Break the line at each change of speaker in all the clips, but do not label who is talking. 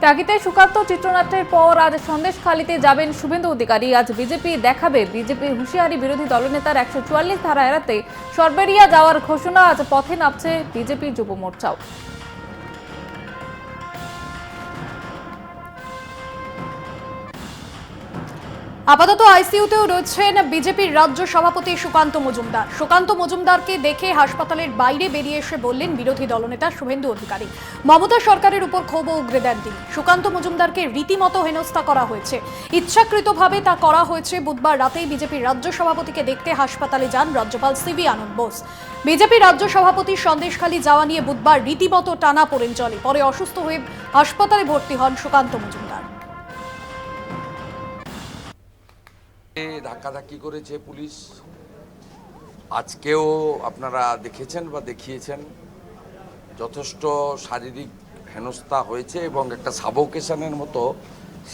টাকিতে সুকান্ত চিত্রনাট্যের পর আজ সন্দেশখালীতে যাবেন শুভেন্দু অধিকারী। আজ বিজেপি দেখাবে বিজেপির হুঁশিয়ারি বিরোধী দলনেতার 144 ধারা এড়াতে সরবেরিয়া যাওয়ার ঘোষণা। আজ পথে নামছে বিজেপি যুব মোর্চাও।
আপাতত আইসিইউতেও রয়েছেন বিজেপির রাজ্য সভাপতি সুকান্ত মজুমদার। সুকান্ত মজুমদারকে দেখে হাসপাতালের বাইরে বেরিয়ে এসে বললেন বিরোধী দলনেতা শুভেন্দু অধিকারী। মমতা সরকারের উপর ক্ষোভ উগরে দেন তিনি। সুকান্ত মজুমদারকে রীতিমতো হেনস্থা করা হয়েছে, ইচ্ছাকৃতভাবে তা করা হয়েছে। বুধবার রাতেই বিজেপির রাজ্য সভাপতিকে দেখতে হাসপাতালে যান রাজ্যপাল সিভি আনন্দ বোস। বিজেপি রাজ্য সভাপতির সন্দেশখালী যাওয়া নিয়ে বুধবার রীতিমতো টানাপোড়েন চলে। পরে অসুস্থ হয়ে হাসপাতালে ভর্তি হন সুকান্ত মজুমদার।
ধাক্কাধাক্কি করেছে পুলিশ। আজকেও আপনারা দেখেছেন বা দেখিয়েছেন, যথেষ্ট শারীরিক হেনস্থা হয়েছে এবং একটা সাবোকেশনের মতো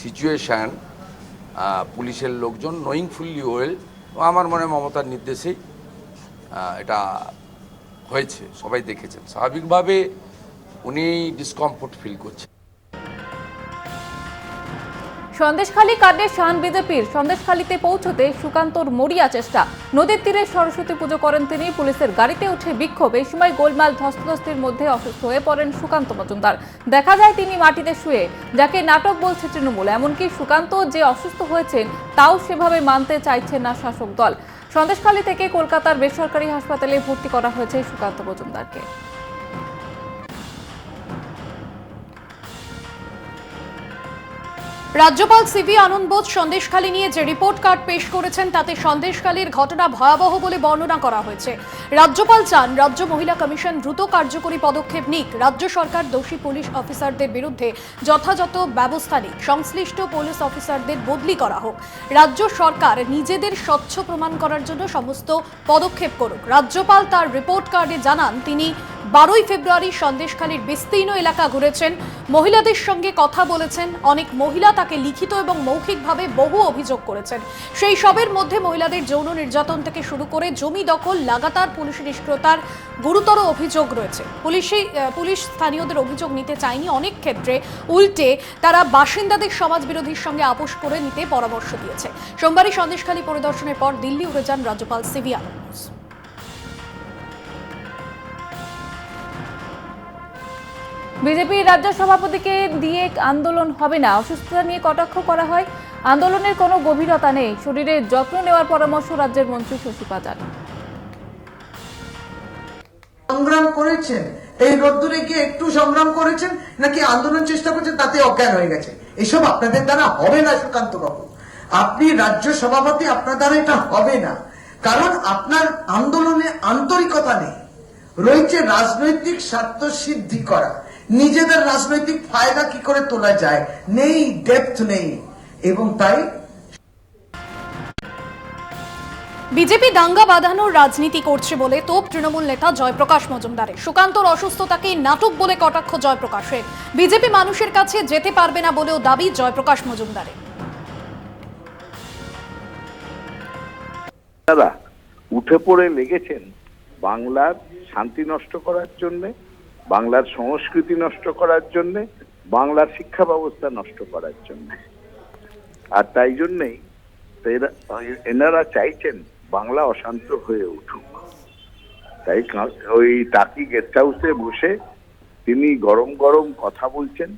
সিচুয়েশান পুলিশের লোকজন নোয়িংফুলি ওয়েল, আমার মনে হয় মমতার নির্দেশেই এটা হয়েছে। সবাই দেখেছেন, স্বাভাবিকভাবে উনি ডিসকমফোর্ট ফিল করছেন।
সন্দেশখালী কাণ্ডে শান বিজেপির। সন্দেশখালীতে পৌঁছতে সুকান্তর মরিয়া চেষ্টা। নদীর তীরে সরস্বতী পুজো করেন তিনি। পুলিশের গাড়িতে উঠে বিক্ষোভ। এই সময় গোলমাল ধস্তাধস্তির মধ্যে অসুস্থ হয়ে পড়েন সুকান্ত মজুমদার। দেখা যায় তিনি মাটিতে শুয়ে, যাকে নাটক বলছে তৃণমূল। এমনকি সুকান্ত যে অসুস্থ হয়েছেন তাও সেভাবে মানতে চাইছে না শাসক দল। সন্দেশখালী থেকে কলকাতার বেসরকারি হাসপাতালে ভর্তি করা হয়েছে সুকান্ত মজুমদারকে।
রাজ্যপাল সিভি আনন্দ বোস সন্দেশখালী নিয়ে যে রিপোর্ট কার্ড পেশ করেছেন তাতে সন্দেশখালীর ঘটনা ভয়াবহ বলে বর্ণনা করা হয়েছে। রাজ্যপাল চান রাজ্য মহিলা কমিশন দ্রুত কার্যকরী পদক্ষেপ নিক। রাজ্য সরকার দোষী পুলিশ অফিসারদের বিরুদ্ধে যথাযথ ব্যবস্থা নিক। সংশ্লিষ্ট পুলিশ অফিসারদের বদলি করা হোক। রাজ্য সরকার নিজেদের স্বচ্ছ প্রমাণ করার জন্য সমস্ত পদক্ষেপ করুক। রাজ্যপাল তার রিপোর্ট কার্ডে জানান তিনি 12ই ফেব্রুয়ারি সন্দেশখালীর বিস্তীর্ণ এলাকা ঘুরেছেন, মহিলাদের সঙ্গে কথা বলেছেন। অনেক মহিলা তাকে লিখিত এবং মৌখিকভাবে বহু অভিযোগ করেছেন। সেই সবের মধ্যে মহিলাদের যৌন নির্যাতন থেকে শুরু করে জমি দখল, লাগাতার পুলিশ নিষ্ক্রিয়তার গুরুতর অভিযোগ রয়েছে। পুলিশ স্থানীয়দের অভিযোগ নিতে চায়নি। অনেক ক্ষেত্রে উল্টে তারা বাসিন্দাদের সমাজবিরোধীর সঙ্গে আপোষ করে নিতে পরামর্শ দিয়েছে। সোমবারই সন্দেশখালী পরিদর্শনের পর দিল্লি উড়ে যান রাজ্যপাল সিভি আনন্দ বোস।
বিজেপির রাজ্য সভাপতিকে দিয়ে আন্দোলন হবে না, অসুস্থতা নিয়ে কটাক্ষ করা হয়। আন্দোলনের কোনো গভীরতা নেই, শরীরের যত্ন নেওয়ার পরামর্শ রাজ্যের মন্ত্রী শশী পাজার।
সংগ্রাম করেছেন, এই রোদ্দুরে গিয়ে একটু সংগ্রাম করেছেন নাকি আন্দোলন চেষ্টা করছেন তাতে অজ্ঞান হয়ে গেছে? এসব আপনাদের দ্বারা হবে না সুকান্ত বাবু। আপনি রাজ্য সভাপতি, আপনার দ্বারা এটা হবে না, কারণ আপনার আন্দোলনে আন্তরিকতা নেই। রয়েছে রাজনৈতিক স্বার্থ সিদ্ধি করা, নিজেদের রাজনৈতিক ফায়দা কি করে তোলা যায়, নেই, ডেপথ নেই। এবং তাই
বিজেপি দাঙ্গা বাঁধানোর রাজনীতি করছে বলে তোপ তৃণমূল নেতা জয়প্রকাশ মজুমদারের। সুকান্তর অসুস্থতাকে নাটক বলে কটাক্ষ জয়প্রকাশের। বিজেপি মানুষের কাছে যেতে পারবে না বলেও দাবি জয়প্রকাশ মজুমদারের।
তারা উঠে পড়ে লেগেছেন বাংলার শান্তি নষ্ট করার জন্য, বাংলার সংস্কৃতি নষ্ট করার জন্য, বাংলার শিক্ষা ব্যবস্থা নষ্ট করার জন্য। আর তাই জন্যই এনারা চাইছেন বাংলা অশান্ত হয়ে উঠুক। তাই ওই টাকি গেস্ট হাউসে বসে তিনি গরম গরম কথা বলছেন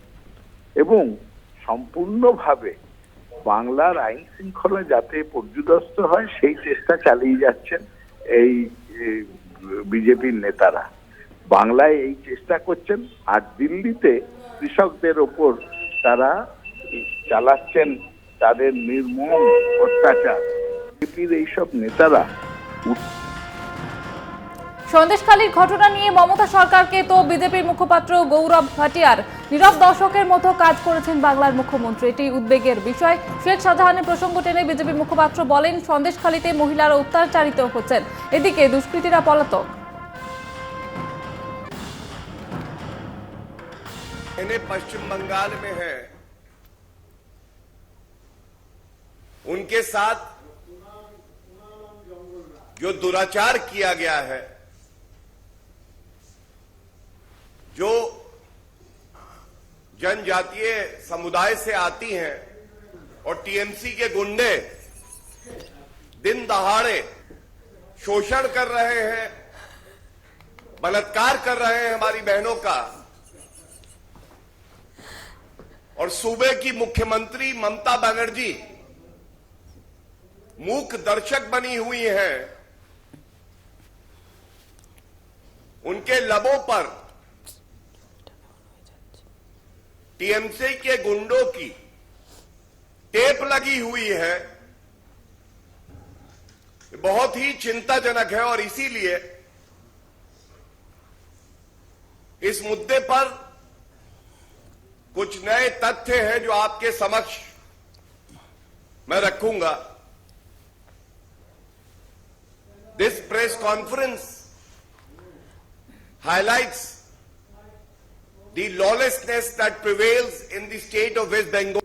এবং সম্পূর্ণভাবে বাংলার আইন শৃঙ্খলা যাতে পর্যুদস্ত হয় সেই চেষ্টা চালিয়ে যাচ্ছেন এই বিজেপির নেতারা। বাংলায় এই চেষ্টা করছেন, আর দিল্লিতে কৃষকদের ওপর তারা চালাচ্ছেন তাদের নির্মম অত্যাচার। বিজেপির এইসব নেতারা
সন্দেশখালীর ঘটনা নিয়ে মমতা সরকারকে তো বিজেপির মুখপাত্র গৌরব ভাটিয়ার নীরব দর্শকের মতো কাজ করেছেন বাংলার মুখ্যমন্ত্রী। এটি উদ্বেগের বিষয়। শেখ শাহজাহানের প্রসঙ্গ টেনে বিজেপির মুখপাত্র বলেন, সন্দেশখালীতে মহিলারা অত্যাচারিত হচ্ছেন, এদিকে দুষ্কৃতীরা পলাতক।
पश्चिम बंगाल में है, उनके साथ जो दुराचार किया गया है, जो जनजातीय समुदाय से आती हैं और टीएमसी के गुंडे दिन दहाड़े शोषण कर रहे हैं, बलात्कार कर रहे हैं हमारी बहनों का, और सूबे की मुख्यमंत्री ममता बनर्जी मूक दर्शक बनी हुई हैं, उनके लबों पर टीएमसी के गुंडों की टेप लगी हुई है। बहुत ही चिंताजनक है और इसीलिए इस मुद्दे पर कुछ नए तथ्य हैं जो आपके समक्ष मैं रखूंगा। This press conference highlights the lawlessness that prevails in the state of West Bengal.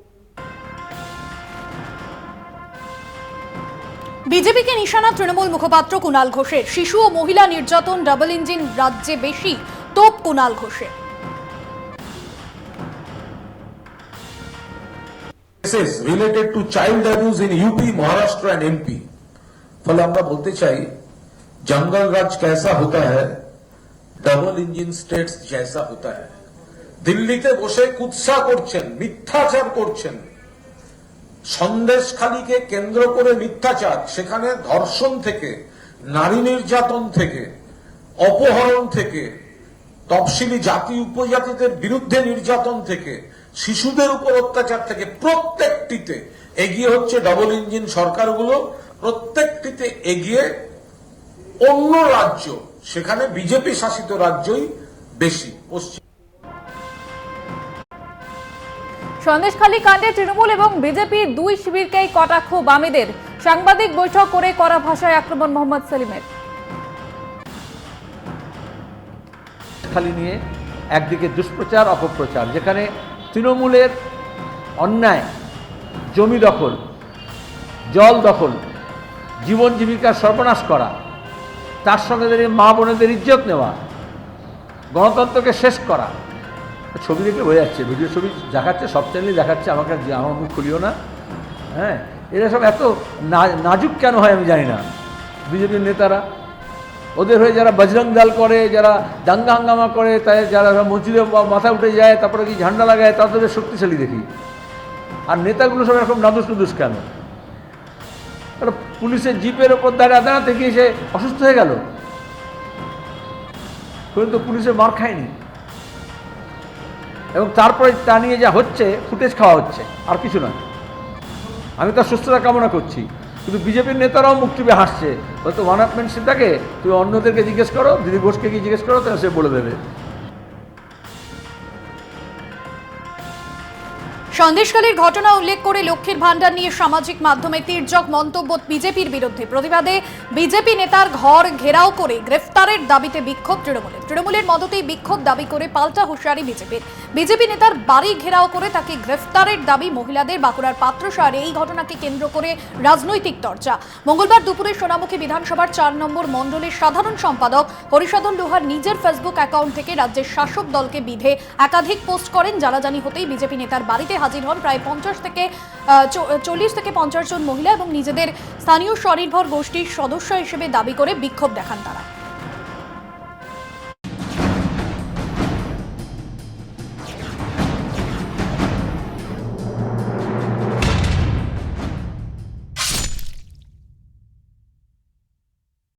বিজেপিকে নিশানা তৃণমূল মুখপাত্র কুণাল ঘোষের। শিশু ও মহিলা নির্যাতন ডাবল ইঞ্জিন রাজ্যে বেশি, তোপ কুণাল ঘোষের।
Cases related to child abuse in UP, Maharashtra and MP। ফলে আমরা বলতে চাই জঙ্গল রাজ कैसा होता है, डबल इंजिन स्टेट्स जैसा होता है। দিল্লিতে বসে কুৎসা করছেন, মিথ্যাচার করছেন, সন্দেশখালীকে কেন্দ্র করে মিথ্যাচার, সেখানে ধর্ষণ থেকে, নারী নির্যাতন থেকে, অপহরণ থেকে, তফসিলি জাতি উপজাতিদের বিরুদ্ধে নির্যাতন থেকে, শিশুদের উপর অত্যাচার থেকে প্রত্যেকটিতে এগিয়ে হচ্ছে ডবল ইঞ্জিন সরকারগুলো। প্রত্যেকটিতে এগিয়ে অন্য রাজ্য, সেখানে বিজেপি শাসিত রাজ্যই বেশি। পশ্চিম
সন্দেশখালী কাণ্ডে তৃণমূল এবং বিজেপি দুই শিবিরকেই কটাক্ষ বামেদের। সাংবাদিক বৈঠক করে কড়া ভাষায় আক্রমণ মোহাম্মদ সেলিমের।
খালি নিয়ে একদিকে দুষ্প্রচার অপপ্রচার, যেখানে তৃণমূলের অন্যায়, জমি দখল, জল দখল, জীবন জীবিকার সর্বনাশ করা, তার সঙ্গে মা বোনেদের ইজ্জত নেওয়া, গণতন্ত্রকে শেষ করা। ছবি দেখে বোঝা যাচ্ছে, ভিডিও ছবি দেখাচ্ছে, সব চ্যানেলই দেখাচ্ছে, আমাকে আমার মুখ খুলিও না। হ্যাঁ, এরা সব এত নাজুক কেন হয় আমি জানি না। বিজেপির নেতারা, ওদের হয়ে যারা বজরং দল করে, যারা দাঙ্গা হাঙ্গামা করে, তাই যারা মসজিদে মাথা উঠে যায়, তারপরে কি ঝান্ডা লাগায়, তাদের শক্তিশালী দেখি। আর নেতাগুলো সব এরকম নাদুস নুদুস কেন? পুলিশের জিপের ওপর দাঁড়াতে গিয়ে সে অসুস্থ হয়ে গেল, কিন্তু পুলিশের মার খায়নি। এবং তারপরে তা নিয়ে যা হচ্ছে, ফুটেজ খাওয়া হচ্ছে, আর কিছু না। আমি তার সুস্থতা কামনা করছি, কিন্তু বিজেপির নেতারাও মুখ টিপে হাসছে। হয়তো ওয়ান আপমেন্ট সেটাকে তুমি অন্যদেরকে জিজ্ঞেস করো, দিদি ঘোষকে কি জিজ্ঞেস করো, তাহলে সে বলে দেবে।
সন্দেশখালীর ঘটনা উল্লেখ করে লক্ষ্মীর ভান্ডার নিয়ে সামাজিক মাধ্যমে তির্যক মন্তব্য বিজেপির বিরুদ্ধে। প্রতিবাদে বিজেপি নেতার ঘর ঘেরাও করে গ্রেফতারের দাবিতে বিক্ষোভ তৃণমূলের মদতেই বিক্ষোভ দাবি করে পাল্টা হুঁশিয়ারি বিজেপির। বিজেপি নেতার বাড়ি ঘেরাও করে তাকে গ্রেফতারের দাবি মহিলাদের। বাঁকুড়ার পাত্রসারে এই ঘটনাকে কেন্দ্র করে রাজনৈতিক চর্চা। মঙ্গলবার দুপুরে সোনামুখী বিধানসভার 4 নম্বর মণ্ডলের সাধারণ সম্পাদক হরিসাধন লোহার নিজের ফেসবুক অ্যাকাউন্ট থেকে রাজ্যের শাসক দলকে বিধে একাধিক পোস্ট করেন। জানাজানি হতেই বিজেপি নেতার বাড়িতে হাজির হন প্রায় 40 থেকে 50 জন মহিলা এবং নিজেদের স্থানীয় স্বনির্ভর গোষ্ঠীর সদস্য হিসেবে দাবি করে বিক্ষোভ দেখান তারা।